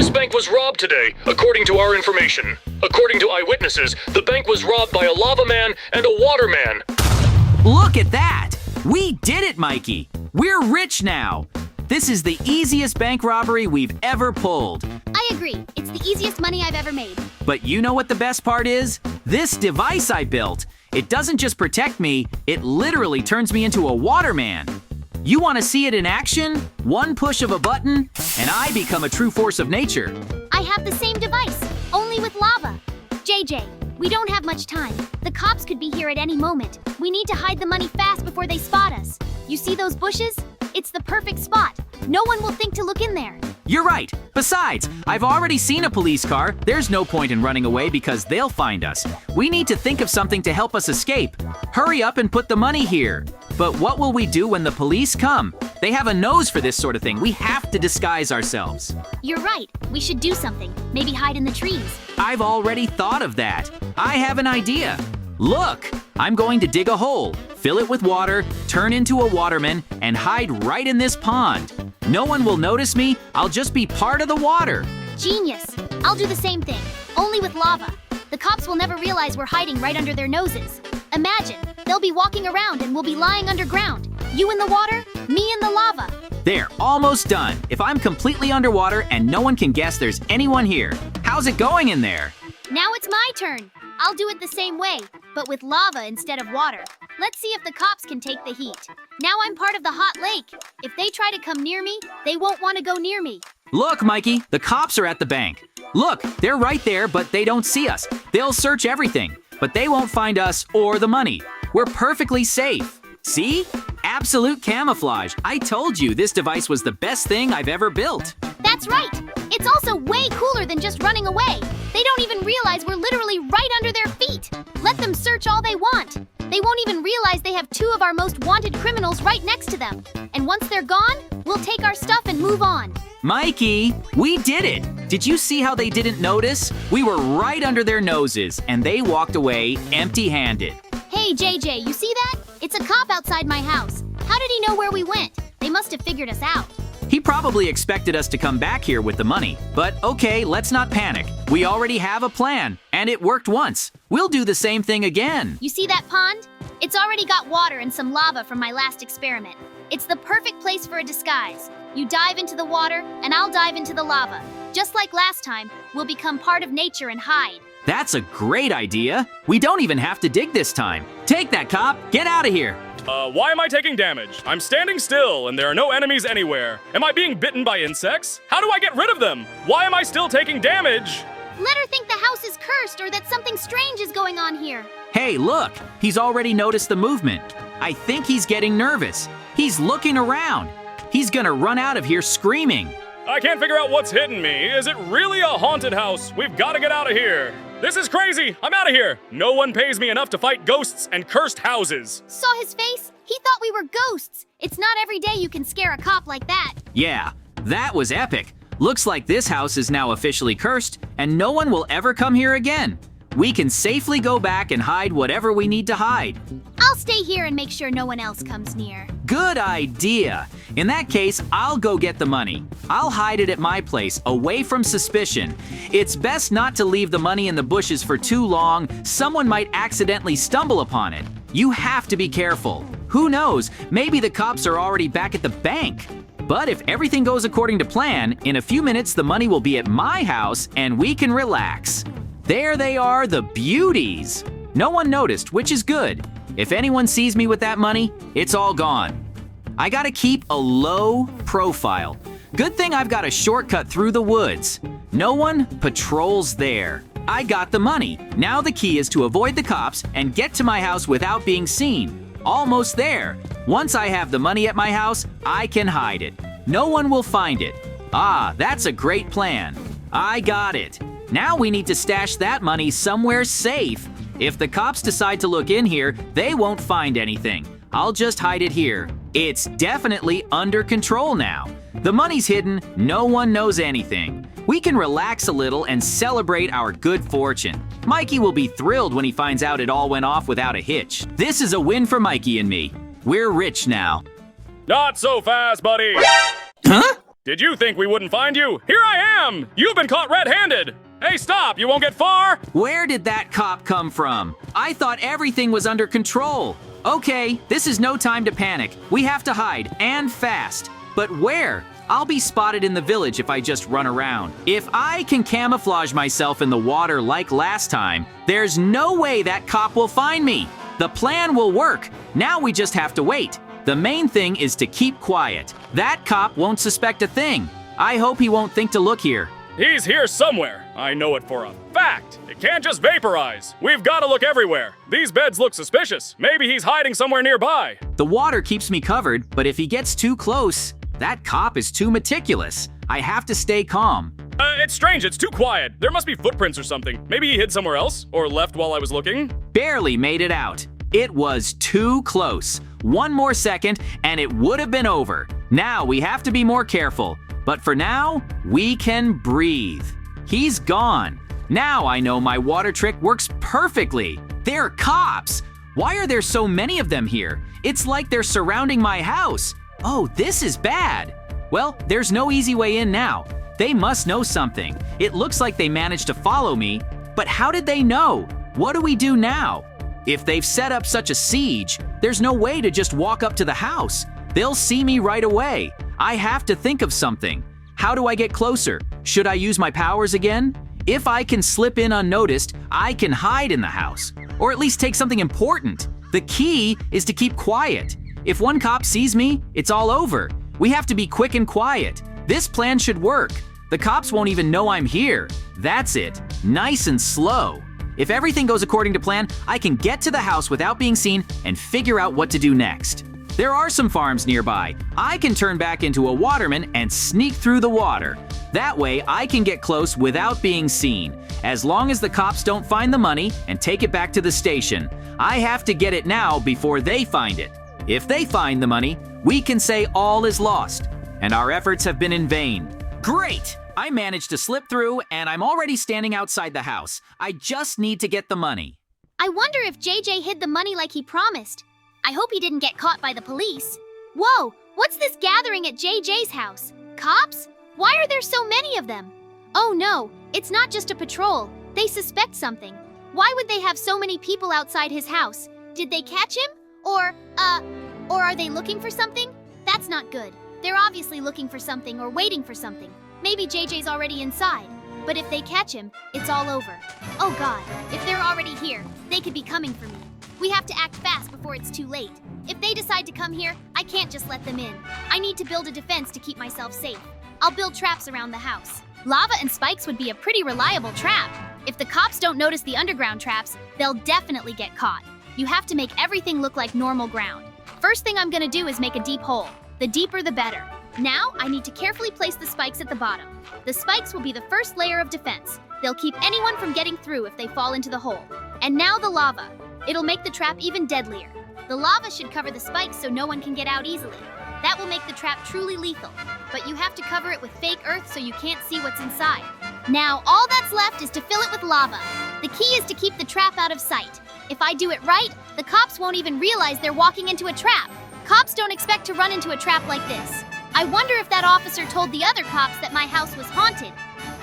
This bank was robbed today, according to our information. According to eyewitnesses, the bank was robbed by a lava man and a water man. Look at that! We did it, Mikey! We're rich now! This is the easiest bank robbery we've ever pulled. I agree. It's the easiest money I've ever made. But you know what the best part is? This device I built. It doesn't just protect me, it literally turns me into a waterman. You want to see it in action? One push of a button, and I become a true force of nature. I have the same device, only with lava. JJ, we don't have much time. The cops could be here at any moment. We need to hide the money fast before they spot us. You see those bushes? It's the perfect spot. No one will think to look in there. You're right. Besides, I've already seen a police car. There's no point in running away because they'll find us. We need to think of something to help us escape. Hurry up and put the money here. But what will we do when the police come? They have a nose for this sort of thing. We have to disguise ourselves. You're right. We should do something. Maybe hide in the trees. I've already thought of that. I have an idea. Look, I'm going to dig a hole, fill it with water, turn into a waterman, and hide right in this pond. No one will notice me. I'll just be part of the water. Genius. I'll do the same thing, only with lava. The cops will never realize we're hiding right under their noses. Imagine, they'll be walking around and we'll be lying underground. You in the water, me in the lava. There, almost done. If I'm completely underwater and no one can guess there's anyone here. How's it going in there? Now it's my turn. I'll do it the same way, but with lava instead of water. Let's see if the cops can take the heat. Now I'm part of the hot lake. If they try to come near me, they won't want to go near me. Look, Mikey, the cops are at the bank. Look, they're right there, but they don't see us. They'll search everything, but they won't find us or the money. We're perfectly safe. See? Absolute camouflage. I told you this device was the best thing I've ever built. That's right. It's also way cooler than just running away. They don't even realize we're literally right under their feet. Let them search all they want. They won't even realize they have two of our most wanted criminals right next to them. And once they're gone, we'll take our stuff and move on. Mikey, we did it! Did you see how they didn't notice? We were right under their noses, and they walked away empty-handed. Hey, JJ, you see that? It's a cop outside my house. How did he know where we went? They must have figured us out. He probably expected us to come back here with the money. But okay, let's not panic. We already have a plan, and it worked once. We'll do the same thing again. You see that pond? It's already got water and some lava from my last experiment. It's the perfect place for a disguise. You dive into the water, and I'll dive into the lava. Just like last time, we'll become part of nature and hide. That's a great idea. We don't even have to dig this time. Take that, cop. Get out of here. Why am I taking damage? I'm standing still and there are no enemies anywhere. Am I being bitten by insects? How do I get rid of them? Why am I still taking damage? Let her think the house is cursed or that something strange is going on here. Hey, look. He's already noticed the movement. I think he's getting nervous. He's looking around. He's gonna run out of here screaming. I can't figure out what's hitting me. Is it really a haunted house? We've got to get out of here. This is crazy. I'm out of here. No one pays me enough to fight ghosts and cursed houses. Saw his face? He thought we were ghosts. It's not every day you can scare a cop like that. Yeah, that was epic. Looks like this house is now officially cursed, and no one will ever come here again. We can safely go back and hide whatever we need to hide. I'll stay here and make sure no one else comes near. Good idea. In that case, I'll go get the money. I'll hide it at my place, away from suspicion. It's best not to leave the money in the bushes for too long. Someone might accidentally stumble upon it. You have to be careful. Who knows, maybe the cops are already back at the bank. But if everything goes according to plan, in a few minutes the money will be at my house and we can relax. There they are, the beauties. No one noticed, which is good. If anyone sees me with that money, it's all gone. I gotta keep a low profile. Good thing I've got a shortcut through the woods. No one patrols there. I got the money. Now the key is to avoid the cops and get to my house without being seen. Almost there. Once I have the money at my house, I can hide it. No one will find it. Ah, that's a great plan. I got it. Now we need to stash that money somewhere safe. If the cops decide to look in here, they won't find anything. I'll just hide it here. It's definitely under control now. The money's hidden, no one knows anything. We can relax a little and celebrate our good fortune. Mikey will be thrilled when he finds out it all went off without a hitch. This is a win for Mikey and me. We're rich now. Not so fast, buddy. Huh? Did you think we wouldn't find you? Here I am! You've been caught red-handed! Hey, stop! You won't get far! Where did that cop come from? I thought everything was under control. Okay, this is no time to panic. We have to hide, and fast. But where? I'll be spotted in the village if I just run around. If I can camouflage myself in the water like last time, there's no way that cop will find me. The plan will work. Now we just have to wait. The main thing is to keep quiet. That cop won't suspect a thing. I hope he won't think to look here. He's here somewhere. I know it for a fact. It can't just vaporize. We've got to look everywhere. These beds look suspicious. Maybe he's hiding somewhere nearby. The water keeps me covered, but if he gets too close, that cop is too meticulous. I have to stay calm. It's strange. It's too quiet. There must be footprints or something. Maybe he hid somewhere else or left while I was looking. Barely made it out. It was too close. One more second and it would have been over. Now we have to be more careful. But for now, we can breathe. He's gone. Now I know my water trick works perfectly. They're cops. Why are there so many of them here? It's like they're surrounding my house. Oh, this is bad. Well, there's no easy way in now. They must know something. It looks like they managed to follow me, but how did they know? What do we do now? If they've set up such a siege, there's no way to just walk up to the house. They'll see me right away. I have to think of something. How do I get closer? Should I use my powers again? If I can slip in unnoticed, I can hide in the house. Or at least take something important. The key is to keep quiet. If one cop sees me, it's all over. We have to be quick and quiet. This plan should work. The cops won't even know I'm here. That's it. Nice and slow. If everything goes according to plan, I can get to the house without being seen and figure out what to do next. There are some farms nearby. I can turn back into a waterman and sneak through the water. That way, I can get close without being seen, as long as the cops don't find the money and take it back to the station. I have to get it now before they find it. If they find the money, we can say all is lost, and our efforts have been in vain. Great! I managed to slip through, and I'm already standing outside the house. I just need to get the money. I wonder if JJ hid the money like he promised. I hope he didn't get caught by the police. Whoa, what's this gathering at JJ's house? Cops? Why are there so many of them? Oh no, it's not just a patrol. They suspect something. Why would they have so many people outside his house? Did they catch him? Or are they looking for something? That's not good. They're obviously looking for something or waiting for something. Maybe JJ's already inside. But if they catch him, it's all over. Oh God, if they're already here, they could be coming for me. We have to act fast before it's too late. If they decide to come here, I can't just let them in. I need to build a defense to keep myself safe. I'll build traps around the house. Lava and spikes would be a pretty reliable trap. If the cops don't notice the underground traps, they'll definitely get caught. You have to make everything look like normal ground. First thing I'm gonna do is make a deep hole. The deeper the better. Now, I need to carefully place the spikes at the bottom. The spikes will be the first layer of defense. They'll keep anyone from getting through if they fall into the hole. And now the lava. It'll make the trap even deadlier. The lava should cover the spikes so no one can get out easily. That will make the trap truly lethal. But you have to cover it with fake earth so you can't see what's inside. Now, all that's left is to fill it with lava. The key is to keep the trap out of sight. If I do it right, the cops won't even realize they're walking into a trap. Cops don't expect to run into a trap like this. I wonder if that officer told the other cops that my house was haunted.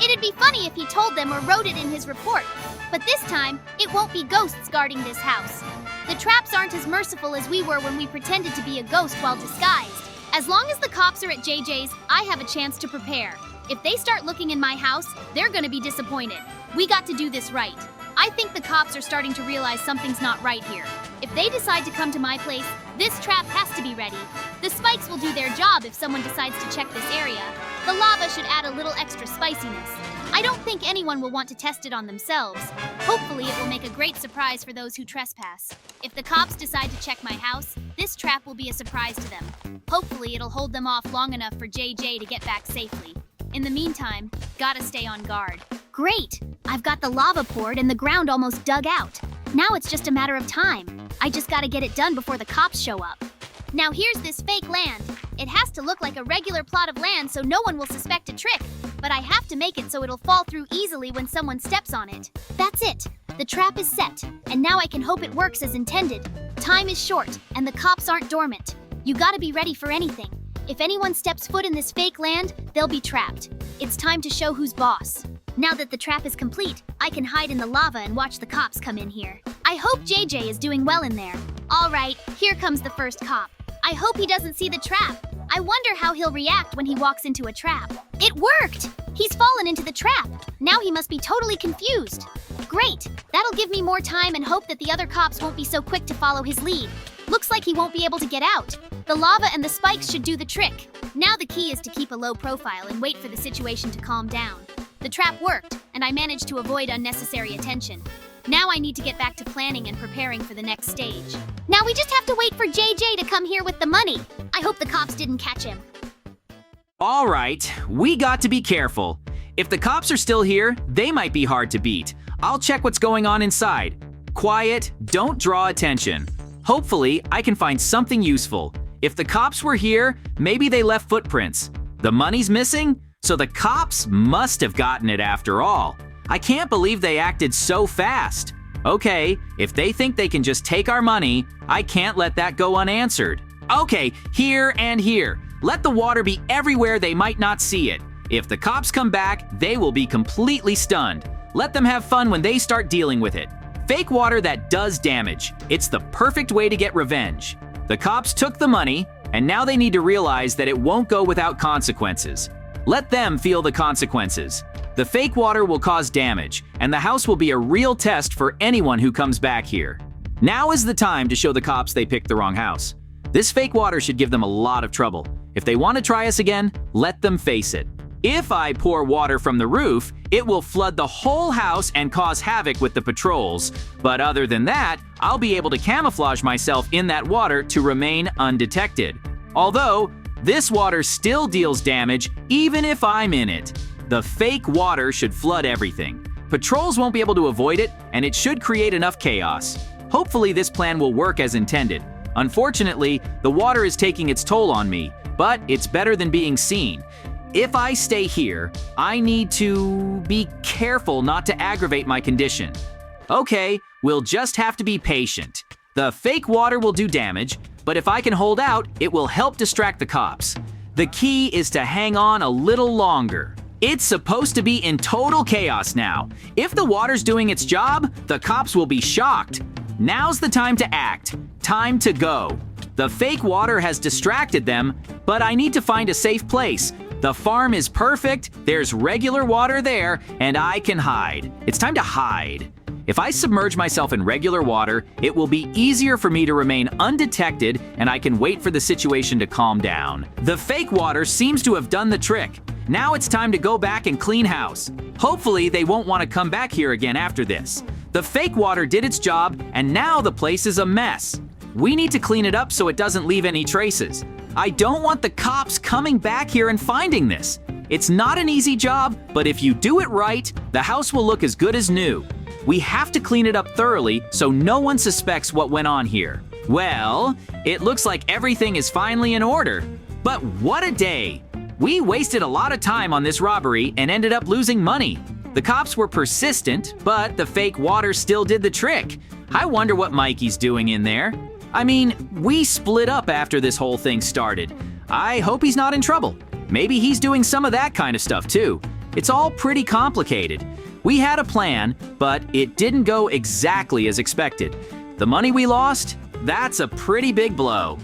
It'd be funny if he told them or wrote it in his report. But this time, it won't be ghosts guarding this house. The traps aren't as merciful as we were when we pretended to be a ghost while disguised. As long as the cops are at JJ's, I have a chance to prepare. If they start looking in my house, they're gonna be disappointed. We got to do this right. I think the cops are starting to realize something's not right here. If they decide to come to my place, this trap has to be ready. The spikes will do their job if someone decides to check this area. The lava should add a little extra spiciness. I don't think anyone will want to test it on themselves. Hopefully it will make a great surprise for those who trespass. If the cops decide to check my house, this trap will be a surprise to them. Hopefully it'll hold them off long enough for JJ to get back safely. In the meantime, gotta stay on guard. Great! I've got the lava poured and the ground almost dug out. Now it's just a matter of time. I just gotta get it done before the cops show up. Now here's this fake land. It has to look like a regular plot of land so no one will suspect a trick. But I have to make it so it'll fall through easily when someone steps on it. That's it. The trap is set, and now I can hope it works as intended. Time is short, and the cops aren't dormant. You gotta be ready for anything. If anyone steps foot in this fake land, they'll be trapped. It's time to show who's boss. Now that the trap is complete, I can hide in the lava and watch the cops come in here. I hope JJ is doing well in there. All right, here comes the first cop. I hope he doesn't see the trap. I wonder how he'll react when he walks into a trap. It worked! He's fallen into the trap. Now he must be totally confused. Great! That'll give me more time and hope that the other cops won't be so quick to follow his lead. Looks like he won't be able to get out. The lava and the spikes should do the trick. Now the key is to keep a low profile and wait for the situation to calm down. The trap worked, and I managed to avoid unnecessary attention. Now I need to get back to planning and preparing for the next stage. Now we just have to wait for JJ to come here with the money. I hope the cops didn't catch him. All right, we got to be careful. If the cops are still here, they might be hard to beat. I'll check what's going on inside. Quiet, don't draw attention. Hopefully, I can find something useful. If the cops were here, maybe they left footprints. The money's missing, so the cops must have gotten it after all. I can't believe they acted so fast. Okay, if they think they can just take our money, I can't let that go unanswered. Okay, here and here. Let the water be everywhere they might not see it. If the cops come back, they will be completely stunned. Let them have fun when they start dealing with it. Fake water that does damage. It's the perfect way to get revenge. The cops took the money, and now they need to realize that it won't go without consequences. Let them feel the consequences. The fake water will cause damage, and the house will be a real test for anyone who comes back here. Now is the time to show the cops they picked the wrong house. This fake water should give them a lot of trouble. If they want to try us again, let them face it. If I pour water from the roof, it will flood the whole house and cause havoc with the patrols. But other than that, I'll be able to camouflage myself in that water to remain undetected. Although, this water still deals damage even if I'm in it. The fake water should flood everything. Patrols won't be able to avoid it, and it should create enough chaos. Hopefully this plan will work as intended. Unfortunately, the water is taking its toll on me, but it's better than being seen. If I stay here, I need to be careful not to aggravate my condition. Okay, we'll just have to be patient. The fake water will do damage, but if I can hold out, it will help distract the cops. The key is to hang on a little longer. It's supposed to be in total chaos now. If the water's doing its job, the cops will be shocked. Now's the time to act. Time to go. The fake water has distracted them, but I need to find a safe place. The farm is perfect, there's regular water there, and I can hide. It's time to hide. If I submerge myself in regular water, it will be easier for me to remain undetected, and I can wait for the situation to calm down. The fake water seems to have done the trick. Now it's time to go back and clean house. Hopefully they won't want to come back here again after this. The fake water did its job, and now the place is a mess. We need to clean it up so it doesn't leave any traces. I don't want the cops coming back here and finding this. It's not an easy job, but if you do it right, the house will look as good as new. We have to clean it up thoroughly so no one suspects what went on here. Well, it looks like everything is finally in order. But what a day! We wasted a lot of time on this robbery and ended up losing money. The cops were persistent, but the fake water still did the trick. I wonder what Mikey's doing in there. I mean, we split up after this whole thing started. I hope he's not in trouble. Maybe he's doing some of that kind of stuff too. It's all pretty complicated. We had a plan, but it didn't go exactly as expected. The money we lost, that's a pretty big blow.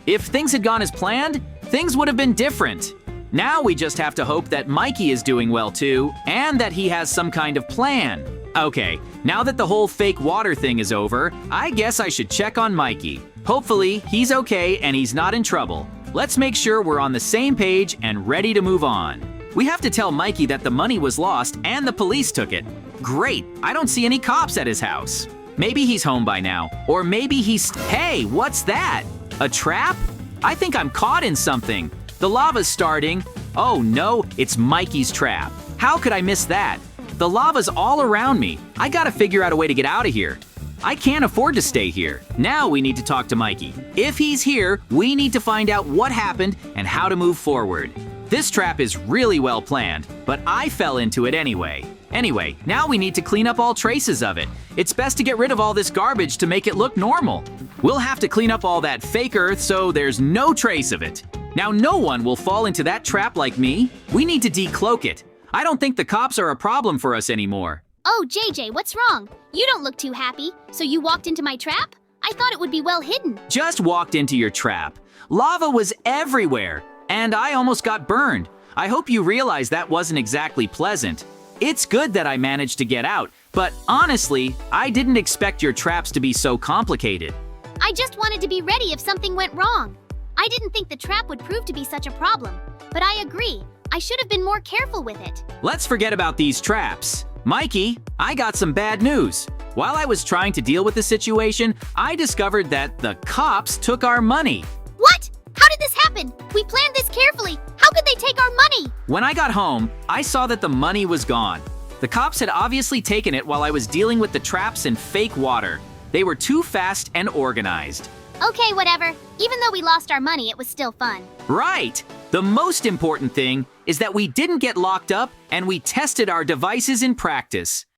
If things had gone as planned, things would have been different. Now we just have to hope that Mikey is doing well too, and that he has some kind of plan. Okay, now that the whole fake water thing is over, I guess I should check on Mikey. Hopefully, he's okay and he's not in trouble. Let's make sure we're on the same page and ready to move on. We have to tell Mikey that the money was lost and the police took it. Great, I don't see any cops at his house. Maybe he's home by now, or maybe he's… Hey, what's that? A trap? I think I'm caught in something. The lava's starting. Oh no, it's Mikey's trap. How could I miss that? The lava's all around me. I gotta figure out a way to get out of here. I can't afford to stay here. Now we need to talk to Mikey. If he's here, we need to find out what happened and how to move forward. This trap is really well planned, but I fell into it anyway. Anyway, now we need to clean up all traces of it. It's best to get rid of all this garbage to make it look normal. We'll have to clean up all that fake earth so there's no trace of it. Now no one will fall into that trap like me. We need to decloak it. I don't think the cops are a problem for us anymore. Oh, JJ, what's wrong? You don't look too happy. So you walked into my trap? I thought it would be well hidden. Just walked into your trap. Lava was everywhere, and I almost got burned. I hope you realize that wasn't exactly pleasant. It's good that I managed to get out, but honestly, I didn't expect your traps to be so complicated. I just wanted to be ready if something went wrong. I didn't think the trap would prove to be such a problem, but I agree. I should have been more careful with it. Let's forget about these traps. Mikey, I got some bad news. While I was trying to deal with the situation, I discovered that the cops took our money. What? How did this happen? We planned this carefully. How could they take our money? When I got home, I saw that the money was gone. The cops had obviously taken it while I was dealing with the traps and fake water. They were too fast and organized. Okay, whatever. Even though we lost our money, it was still fun. Right! The most important thing is that we didn't get locked up and we tested our devices in practice.